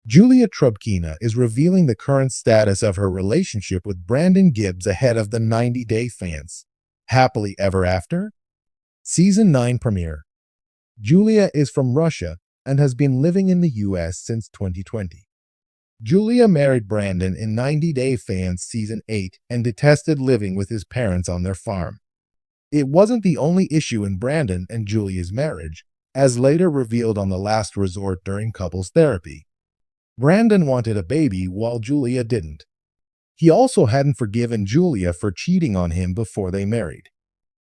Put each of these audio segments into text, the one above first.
Julia Trubkina is revealing the current status of her relationship with Brandon Gibbs ahead of the 90-Day Fiancé. Happily Ever After? Season 9 premiere. Julia is from Russia and has been living in the US since 2020. Julia married Brandon in 90-Day Fiancé Season 8 and detested living with his parents on their farm. It wasn't the only issue in Brandon and Julia's marriage, as later revealed on The Last Resort during couples therapy. Brandon wanted a baby while Julia didn't. He also hadn't forgiven Julia for cheating on him before they married.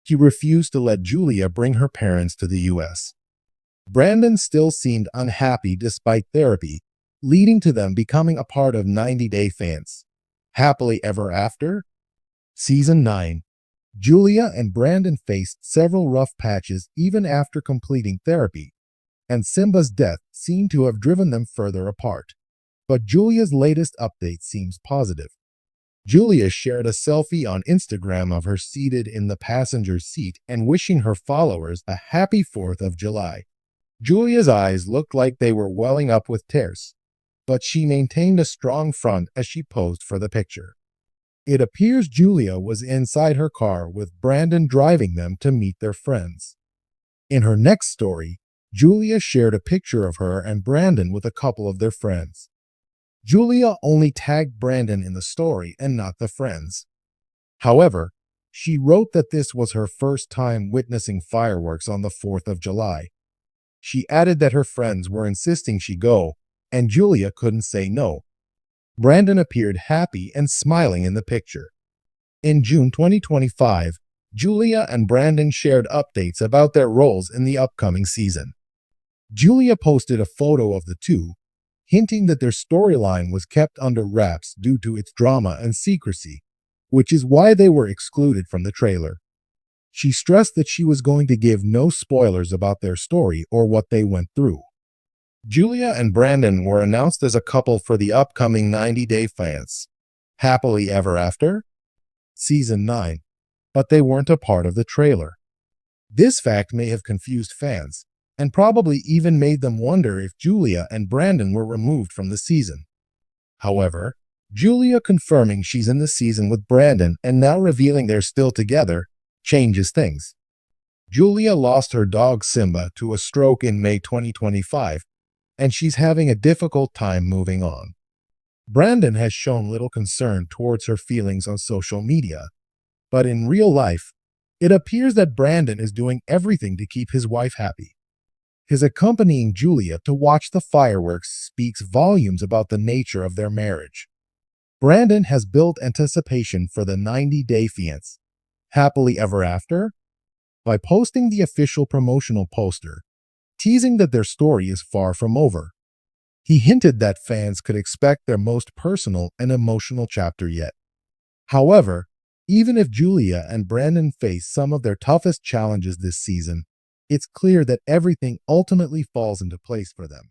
He refused to let Julia bring her parents to the US. Brandon still seemed unhappy despite therapy, leading to them becoming a part of 90-Day Fiancé. Happily Ever After? Season 9. Julia and Brandon faced several rough patches even after completing therapy, and Simba's death seemed to have driven them further apart. But Julia's latest update seems positive. Julia shared a selfie on Instagram of her seated in the passenger seat and wishing her followers a happy 4th of July. Julia's eyes looked like they were welling up with tears, but she maintained a strong front as she posed for the picture. It appears Julia was inside her car with Brandon driving them to meet their friends. In her next story, Julia shared a picture of her and Brandon with a couple of their friends. Julia only tagged Brandon in the story and not the friends. However, she wrote that this was her first time witnessing fireworks on the 4th of July. She added that her friends were insisting she go, and Julia couldn't say no. Brandon appeared happy and smiling in the picture. In June 2025, Julia and Brandon shared updates about their roles in the upcoming season. Julia posted a photo of the two, hinting that their storyline was kept under wraps due to its drama and secrecy, which is why they were excluded from the trailer. She stressed that she was going to give no spoilers about their story or what they went through. Julia and Brandon were announced as a couple for the upcoming 90-Day Fiancé. Happily Ever After? Season 9, but they weren't a part of the trailer. This fact may have confused fans, and probably even made them wonder if Julia and Brandon were removed from the season. However, Julia confirming she's in the season with Brandon and now revealing they're still together changes things. Julia lost her dog Simba to a stroke in May 2025, and she's having a difficult time moving on. Brandon has shown little concern towards her feelings on social media, but in real life, it appears that Brandon is doing everything to keep his wife happy. His accompanying Julia to watch the fireworks speaks volumes about the nature of their marriage. Brandon has built anticipation for the 90-Day Fiancé, Happily Ever After, by posting the official promotional poster, teasing that their story is far from over. He hinted that fans could expect their most personal and emotional chapter yet. However, even if Julia and Brandon face some of their toughest challenges this season, it's clear that everything ultimately falls into place for them.